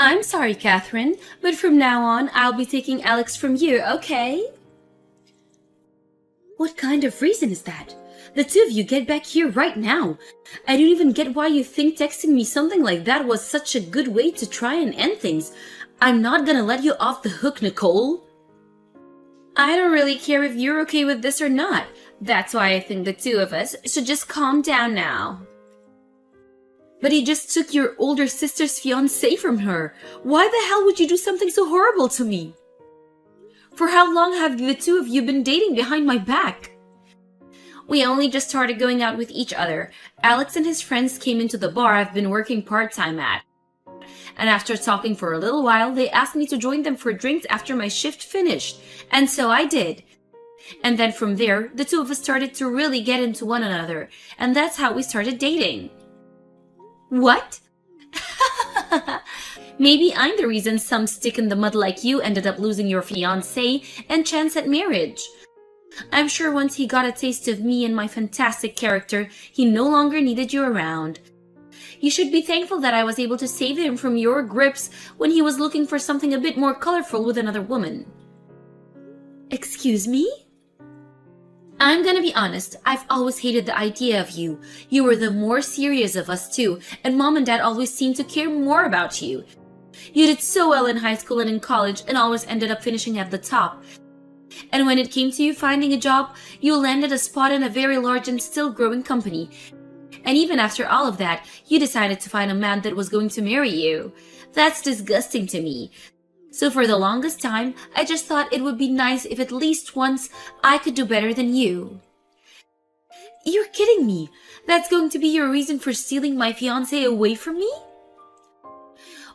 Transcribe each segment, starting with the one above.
I'm sorry, Catherine, but from now on, I'll be taking Alex from you, okay? What kind of reason is that? The two of you get back here right now. I don't even get why you think texting me something like that was such a good way to try and end things. I'm not gonna let you off the hook, Nicole. I don't really care if you're okay with this or not. That's why I think the two of us should just calm down now. But he just took your older sister's fiancé from her. Why the hell would you do something so horrible to me? For how long have the two of you been dating behind my back? We only just started going out with each other. Alex and his friends came into the bar I've been working part-time at. And after talking for a little while, they asked me to join them for drinks after my shift finished. And so I did. And then from there, the two of us started to really get into one another. And that's how we started dating. What? Maybe I'm the reason some stick in the mud like you ended up losing your fiancé and chance at marriage. I'm sure once he got a taste of me and my fantastic character, he no longer needed you around. You should be thankful that I was able to save him from your grips when he was looking for something a bit more colorful with another woman. Excuse me? I'm gonna be honest, I've always hated the idea of you. You were the more serious of us two, and Mom and Dad always seemed to care more about you. You did so well in high school and in college and always ended up finishing at the top. And when it came to you finding a job, you landed a spot in a very large and still growing company. And even after all of that, you decided to find a man that was going to marry you. That's disgusting to me. So for the longest time, I just thought it would be nice if at least once I could do better than you. You're kidding me. That's going to be your reason for stealing my fiancé away from me?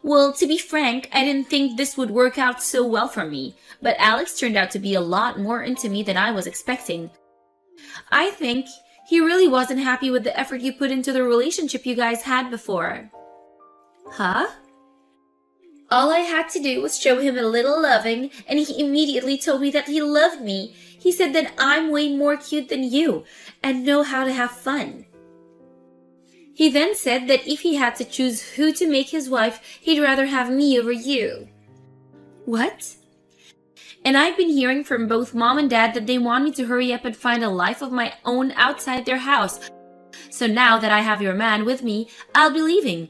Well, to be frank, I didn't think this would work out so well for me, but Alex turned out to be a lot more into me than I was expecting. I think he really wasn't happy with the effort you put into the relationship you guys had before. Huh? All I had to do was show him a little loving, and he immediately told me that he loved me. He said that I'm way more cute than you, and know how to have fun. He then said that if he had to choose who to make his wife, he'd rather have me over you. What? And I've been hearing from both Mom and Dad that they want me to hurry up and find a life of my own outside their house. So now that I have your man with me, I'll be leaving.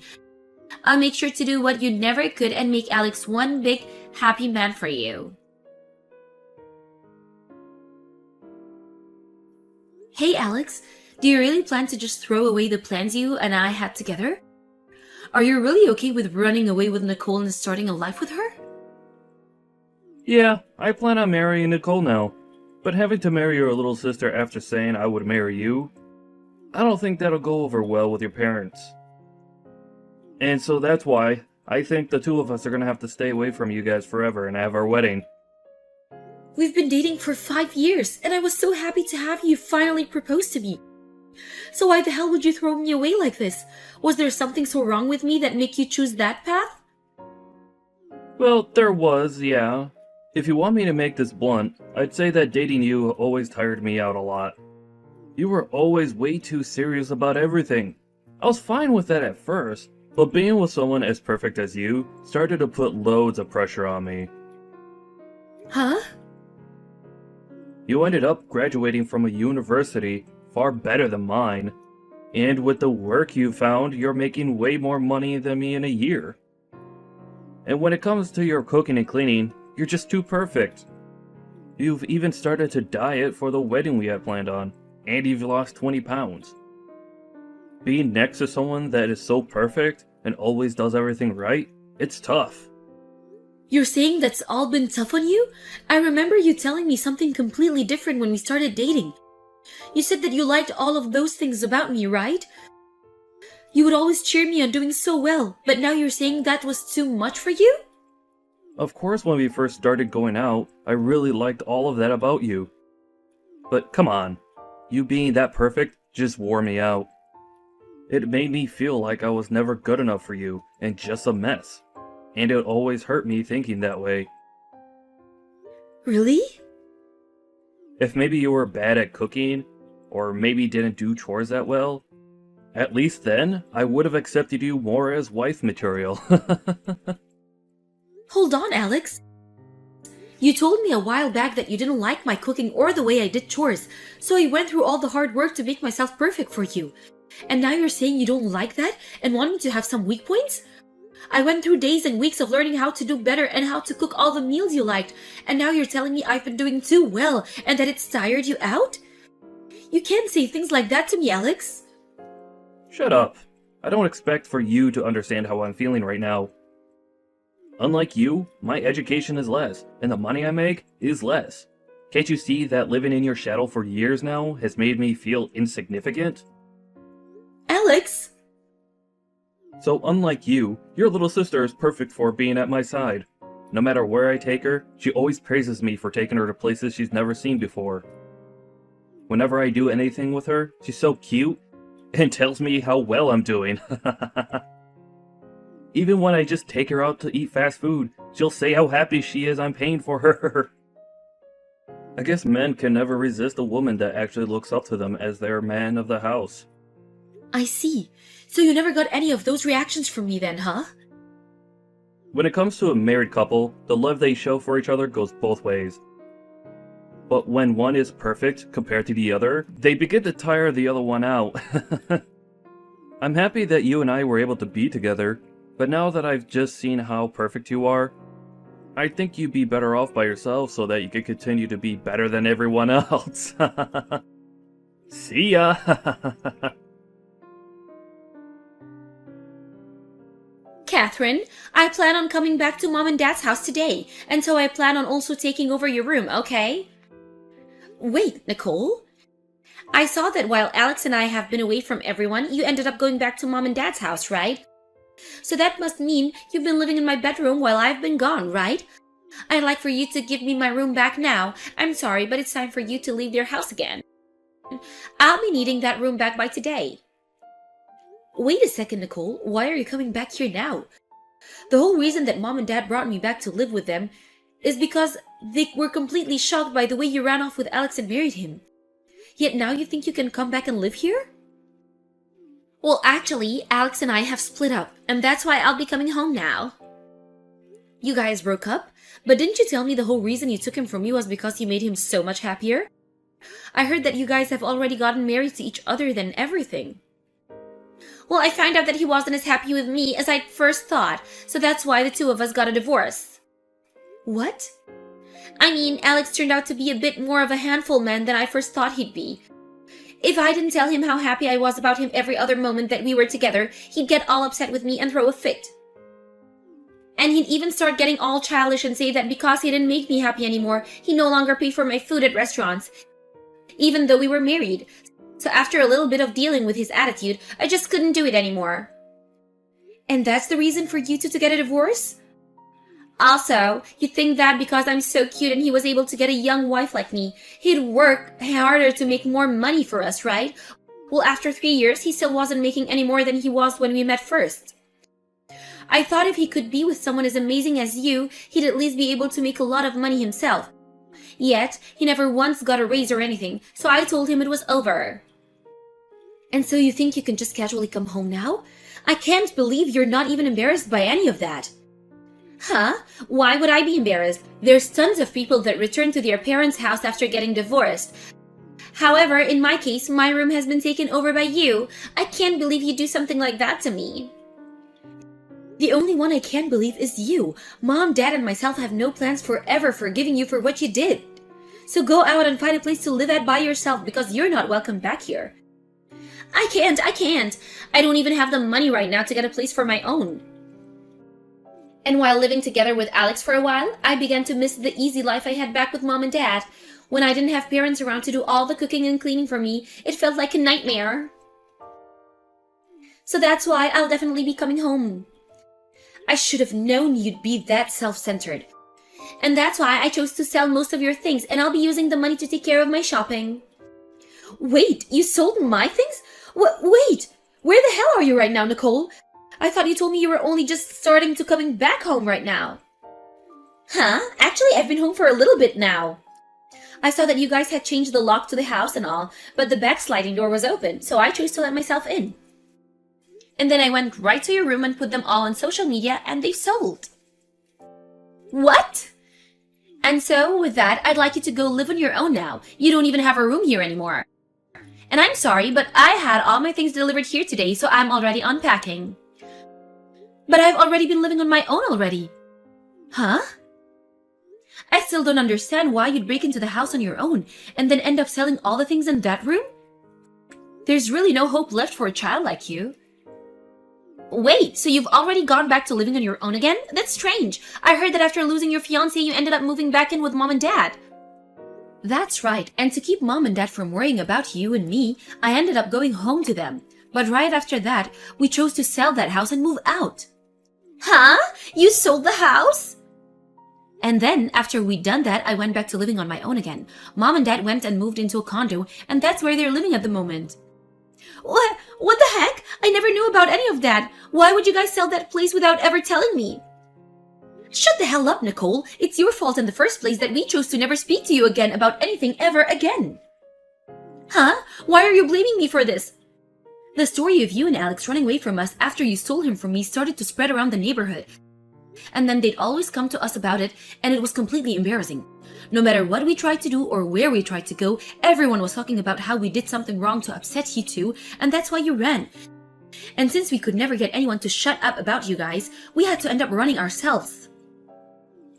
I'll make sure to do what you never could and make Alex one big, happy man for you. Hey, Alex, do you really plan to just throw away the plans you and I had together? Are you really okay with running away with Nicole and starting a life with her? Yeah, I plan on marrying Nicole now, but having to marry your little sister after saying I would marry you, I don't think that'll go over well with your parents. And so that's why I think the two of us are gonna have to stay away from you guys forever and have our wedding. We've been dating for 5 years, and I was so happy to have you finally propose to me. So why the hell would you throw me away like this? Was there something so wrong with me that made you choose that path? Well, there was, yeah. If you want me to make this blunt, I'd say that dating you always tired me out a lot. You were always way too serious about everything. I was fine with that at first, but being with someone as perfect as you started to put loads of pressure on me. Huh? You ended up graduating from a university far better than mine, and with the work you found, you're making way more money than me in a year. And when it comes to your cooking and cleaning, you're just too perfect. You've even started to diet for the wedding we had planned on, and you've lost 20 pounds. Being next to someone that is so perfect and always does everything right, it's tough. You're saying that's all been tough on you? I remember you telling me something completely different when we started dating. You said that you liked all of those things about me, right? You would always cheer me on doing so well, but now you're saying that was too much for you? Of course, when we first started going out, I really liked all of that about you. But come on, you being that perfect just wore me out. It made me feel like I was never good enough for you and just a mess. And it always hurt me thinking that way. Really? If maybe you were bad at cooking, or maybe didn't do chores that well, at least then I would have accepted you more as wife material. Hold on, Alex. You told me a while back that you didn't like my cooking or the way I did chores, so I went through all the hard work to make myself perfect for you. And now you're saying you don't like that and want me to have some weak points? I went through days and weeks of learning how to do better and how to cook all the meals you liked, and now you're telling me I've been doing too well and that it's tired you out? You can't say things like that to me, Alex. Shut up. I don't expect for you to understand how I'm feeling right now. Unlike you, my education is less, and the money I make is less. Can't you see that living in your shadow for years now has made me feel insignificant? Alex! So unlike you, your little sister is perfect for being at my side. No matter where I take her, she always praises me for taking her to places she's never seen before. Whenever I do anything with her, she's so cute and tells me how well I'm doing. Even when I just take her out to eat fast food, she'll say how happy she is I'm paying for her. I guess men can never resist a woman that actually looks up to them as their man of the house. I see. So you never got any of those reactions from me then, huh? When it comes to a married couple, the love they show for each other goes both ways. But when one is perfect compared to the other, they begin to tire the other one out. I'm happy that you and I were able to be together, but now that I've just seen how perfect you are, I think you'd be better off by yourself so that you could continue to be better than everyone else. See ya! Catherine, I plan on coming back to Mom and Dad's house today, and so I plan on also taking over your room, okay? Wait, Nicole? I saw that while Alex and I have been away from everyone, you ended up going back to Mom and Dad's house, right? So that must mean you've been living in my bedroom while I've been gone, right? I'd like for you to give me my room back now. I'm sorry, but it's time for you to leave their house again. I'll be needing that room back by today. Wait a second, Nicole. Why are you coming back here now? The whole reason that Mom and Dad brought me back to live with them is because they were completely shocked by the way you ran off with Alex and married him. Yet now you think you can come back and live here? Well, actually, Alex and I have split up, and that's why I'll be coming home now. You guys broke up? But didn't you tell me the whole reason you took him from you was because you made him so much happier? I heard that you guys have already gotten married to each other then everything. Well, I found out that he wasn't as happy with me as I'd first thought, so that's why the two of us got a divorce. What? I mean, Alex turned out to be a bit more of a handful man than I first thought he'd be. If I didn't tell him how happy I was about him every other moment that we were together, he'd get all upset with me and throw a fit. And he'd even start getting all childish and say that because he didn't make me happy anymore, he no longer paid for my food at restaurants, even though we were married. So after a little bit of dealing with his attitude, I just couldn't do it anymore. And that's the reason for you two to get a divorce? Also, you think that because I'm so cute and he was able to get a young wife like me, he'd work harder to make more money for us, right? Well, after 3 years, he still wasn't making any more than he was when we met first. I thought if he could be with someone as amazing as you, he'd at least be able to make a lot of money himself. Yet, he never once got a raise or anything, so I told him it was over. And so you think you can just casually come home now? I can't believe you're not even embarrassed by any of that. Huh? Why would I be embarrassed? There's tons of people that return to their parents' house after getting divorced. However, in my case, my room has been taken over by you. I can't believe you'd do something like that to me. The only one I can't believe is you. Mom, Dad, and myself have no plans forever forgiving you for what you did. So go out and find a place to live at by yourself because you're not welcome back here. I can't. I don't even have the money right now to get a place for my own. And while living together with Alex for a while, I began to miss the easy life I had back with Mom and Dad. When I didn't have parents around to do all the cooking and cleaning for me, it felt like a nightmare. So that's why I'll definitely be coming home. I should have known you'd be that self-centered. And that's why I chose to sell most of your things, and I'll be using the money to take care of my shopping. Wait, you sold my things? Wait, where the hell are you right now, Nicole? I thought you told me you were only just starting to coming back home right now. Huh? Actually, I've been home for a little bit now. I saw that you guys had changed the lock to the house and all, but the back sliding door was open, so I chose to let myself in. And then I went right to your room and put them all on social media, and they sold. What? And so, with that, I'd like you to go live on your own now. You don't even have a room here anymore. And I'm sorry, but I had all my things delivered here today, so I'm already unpacking. But I've already been living on my own already. Huh? I still don't understand why you'd break into the house on your own and then end up selling all the things in that room. There's really no hope left for a child like you. Wait, so you've already gone back to living on your own again? That's strange. I heard that after losing your fiancé, you ended up moving back in with mom and dad. That's right, and to keep mom and dad from worrying about you and me, I ended up going home to them. But right after that, we chose to sell that house and move out. Huh? You sold the house? And then, after we'd done that, I went back to living on my own again. Mom and dad went and moved into a condo, and that's where they're living at the moment. What the heck? I never knew about any of that. Why would you guys sell that place without ever telling me? Shut the hell up, Nicole. It's your fault in the first place that we chose to never speak to you again about anything ever again. Huh? Why are you blaming me for this? The story of you and Alex running away from us after you stole him from me started to spread around the neighborhood. And then they'd always come to us about it, and it was completely embarrassing. No matter what we tried to do or where we tried to go, everyone was talking about how we did something wrong to upset you two, and that's why you ran. And since we could never get anyone to shut up about you guys, we had to end up running ourselves.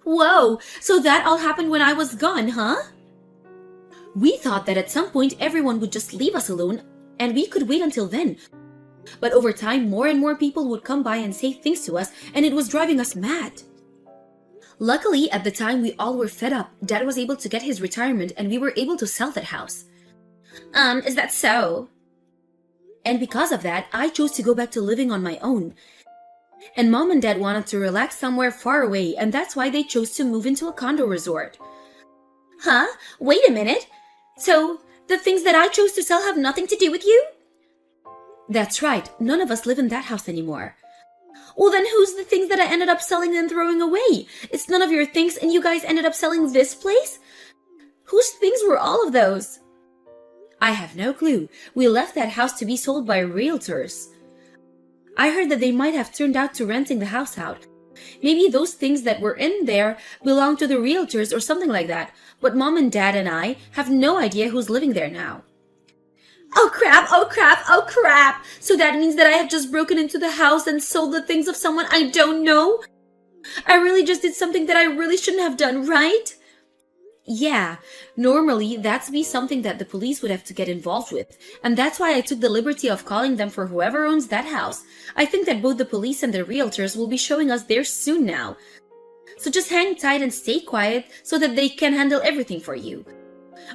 Whoa, so that all happened when I was gone, huh? We thought that at some point everyone would just leave us alone, and we could wait until then. But over time, more and more people would come by and say things to us, and it was driving us mad. Luckily, at the time, we all were fed up. Dad was able to get his retirement, and we were able to sell that house. Is that so? And because of that, I chose to go back to living on my own. And Mom and Dad wanted to relax somewhere far away, and that's why they chose to move into a condo resort. Huh? Wait a minute. So, the things that I chose to sell have nothing to do with you? That's right. None of us live in that house anymore. Well, then who's the things that I ended up selling and throwing away? It's none of your things, and you guys ended up selling this place? Whose things were all of those? I have no clue. We left that house to be sold by realtors. I heard that they might have turned out to renting the house out. Maybe those things that were in there belong to the realtors or something like that, but Mom and Dad and I have no idea who's living there now. Oh crap, oh crap, oh crap! So that means that I have just broken into the house and sold the things of someone I don't know? I really just did something that I really shouldn't have done, right? Yeah, normally that'd be something that the police would have to get involved with, and that's why I took the liberty of calling them for whoever owns that house. I think that both the police and the realtors will be showing us theirs soon now. So just hang tight and stay quiet so that they can handle everything for you.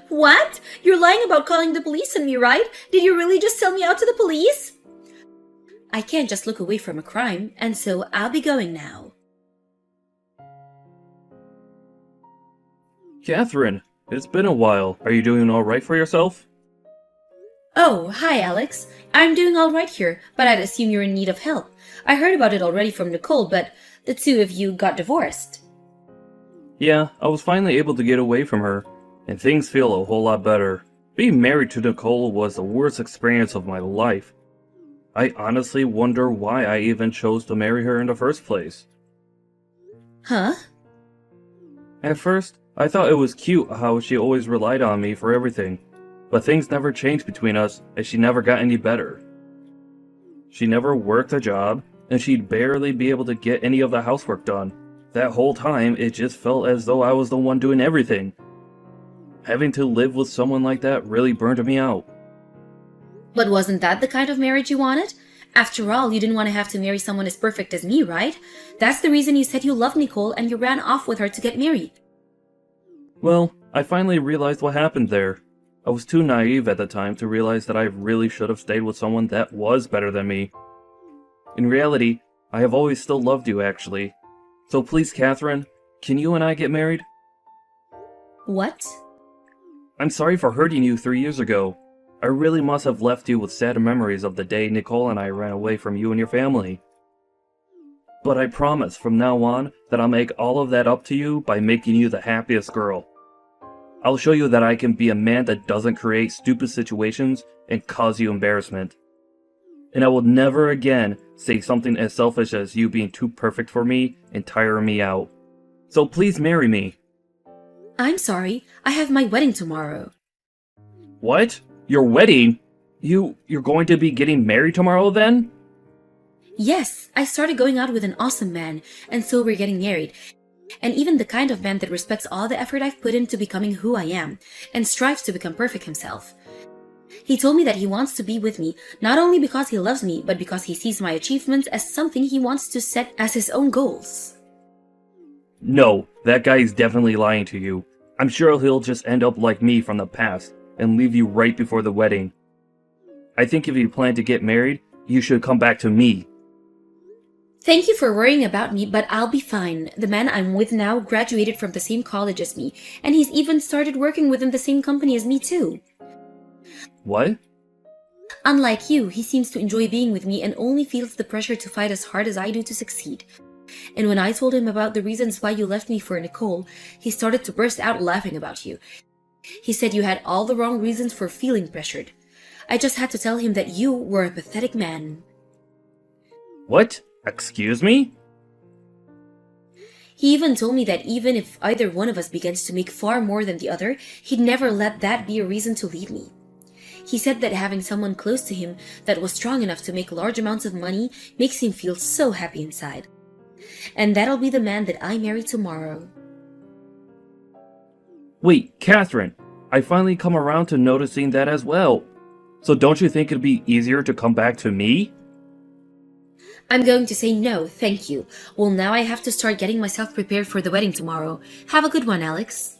What? You're lying about calling the police on me, right? Did you really just sell me out to the police? I can't just look away from a crime, and so I'll be going now. Catherine, it's been a while. Are you doing all right for yourself? Oh, hi, Alex. I'm doing all right here, but I'd assume you're in need of help. I heard about it already from Nicole, but the two of you got divorced. Yeah, I was finally able to get away from her, and things feel a whole lot better. Being married to Nicole was the worst experience of my life. I honestly wonder why I even chose to marry her in the first place. Huh? At first, I thought it was cute how she always relied on me for everything, but things never changed between us, and she never got any better. She never worked a job, and she'd barely be able to get any of the housework done. That whole time, it just felt as though I was the one doing everything. Having to live with someone like that really burned me out. But wasn't that the kind of marriage you wanted? After all, you didn't want to have to marry someone as perfect as me, right? That's the reason you said you loved Nicole and you ran off with her to get married. Well, I finally realized what happened there. I was too naive at the time to realize that I really should have stayed with someone that was better than me. In reality, I have always still loved you, actually. So please, Catherine, can you and I get married? What? I'm sorry for hurting you 3 years ago. I really must have left you with sad memories of the day Nicole and I ran away from you and your family. But I promise from now on that I'll make all of that up to you by making you the happiest girl. I'll show you that I can be a man that doesn't create stupid situations and cause you embarrassment. And I will never again say something as selfish as you being too perfect for me and tiring me out. So please marry me. I'm sorry, I have my wedding tomorrow. What? Your wedding? You're going to be getting married tomorrow then? Yes, I started going out with an awesome man, and so we're getting married. And even the kind of man that respects all the effort I've put into becoming who I am, and strives to become perfect himself. He told me that he wants to be with me, not only because he loves me, but because he sees my achievements as something he wants to set as his own goals. No, that guy is definitely lying to you. I'm sure he'll just end up like me from the past, and leave you right before the wedding. I think if you plan to get married, you should come back to me. Thank you for worrying about me, but I'll be fine. The man I'm with now graduated from the same college as me, and he's even started working within the same company as me too. What? Unlike you, he seems to enjoy being with me and only feels the pressure to fight as hard as I do to succeed. And when I told him about the reasons why you left me for Nicole, he started to burst out laughing about you. He said you had all the wrong reasons for feeling pressured. I just had to tell him that you were a pathetic man. What? Excuse me? He even told me that even if either one of us begins to make far more than the other, he'd never let that be a reason to leave me. He said that having someone close to him that was strong enough to make large amounts of money makes him feel so happy inside. And that'll be the man that I marry tomorrow. Wait, Catherine, I finally come around to noticing that as well. So don't you think it'd be easier to come back to me? I'm going to say no, thank you. Well, now I have to start getting myself prepared for the wedding tomorrow. Have a good one, Alex.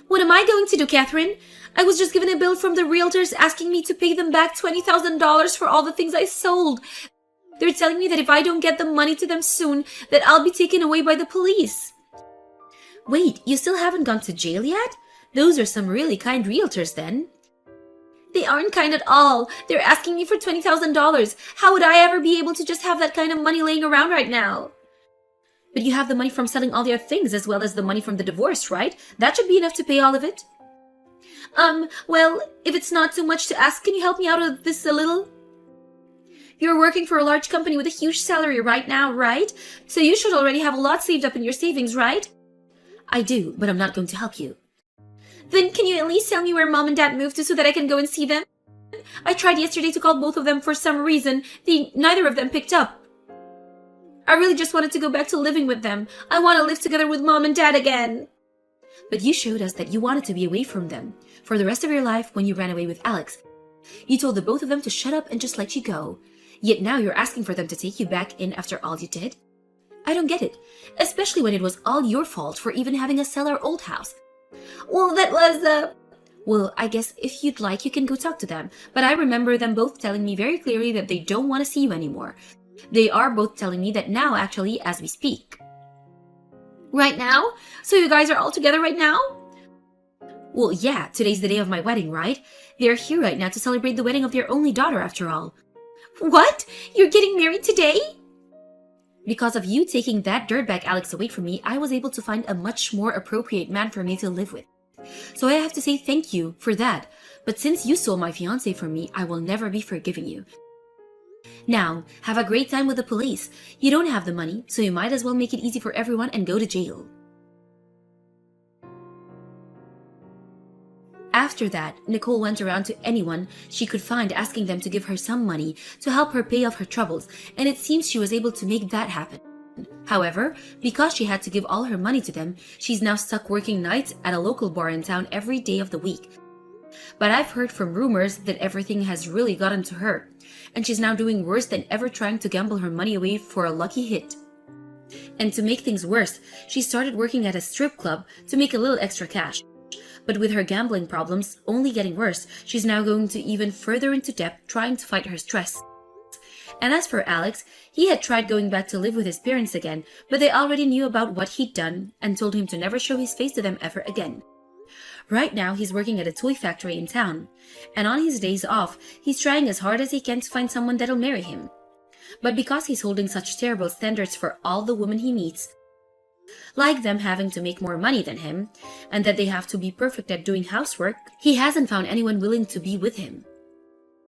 What am I going to do, Catherine? I was just given a bill from the realtors asking me to pay them back $20,000 for all the things I sold. They're telling me that if I don't get the money to them soon, that I'll be taken away by the police. Wait, you still haven't gone to jail yet? Those are some really kind realtors then. They aren't kind at all. They're asking me for $20,000. How would I ever be able to just have that kind of money laying around right now? But you have the money from selling all their things as well as the money from the divorce, right? That should be enough to pay all of it. Well, if it's not too much to ask, can you help me out of this a little? You're working for a large company with a huge salary right now, right? So you should already have a lot saved up in your savings, right? I do, but I'm not going to help you. Then can you at least tell me where Mom and Dad moved to so that I can go and see them? I tried yesterday to call both of them for some reason. Neither of them picked up. I really just wanted to go back to living with them. I want to live together with Mom and Dad again. But you showed us that you wanted to be away from them for the rest of your life when you ran away with Alex. You told the both of them to shut up and just let you go. Yet now you're asking for them to take you back in after all you did? I don't get it, especially when it was all your fault for even having to sell our old house. Well, that was, Well, I guess if you'd like, you can go talk to them. But I remember them both telling me very clearly that they don't want to see you anymore. They are both telling me that now, actually, as we speak. Right now? So you guys are all together right now? Well, yeah, today's the day of my wedding, right? They're here right now to celebrate the wedding of their only daughter, after all. What? You're getting married today? Because of you taking that dirtbag Alex away from me, I was able to find a much more appropriate man for me to live with. So I have to say thank you for that. But since you stole my fiancé from me, I will never be forgiving you. Now, have a great time with the police. You don't have the money, so you might as well make it easy for everyone and go to jail. After that, Nicole went around to anyone she could find asking them to give her some money to help her pay off her troubles, and it seems she was able to make that happen. However, because she had to give all her money to them, she's now stuck working nights at a local bar in town every day of the week. But I've heard from rumors that everything has really gotten to her, and she's now doing worse than ever trying to gamble her money away for a lucky hit. And to make things worse, she started working at a strip club to make a little extra cash. But with her gambling problems only getting worse, she's now going to even further into debt trying to fight her stress. And as for Alex, he had tried going back to live with his parents again, but they already knew about what he'd done and told him to never show his face to them ever again. Right now, he's working at a toy factory in town, and on his days off, he's trying as hard as he can to find someone that'll marry him. But because he's holding such terrible standards for all the women he meets, like them having to make more money than him, and that they have to be perfect at doing housework, he hasn't found anyone willing to be with him.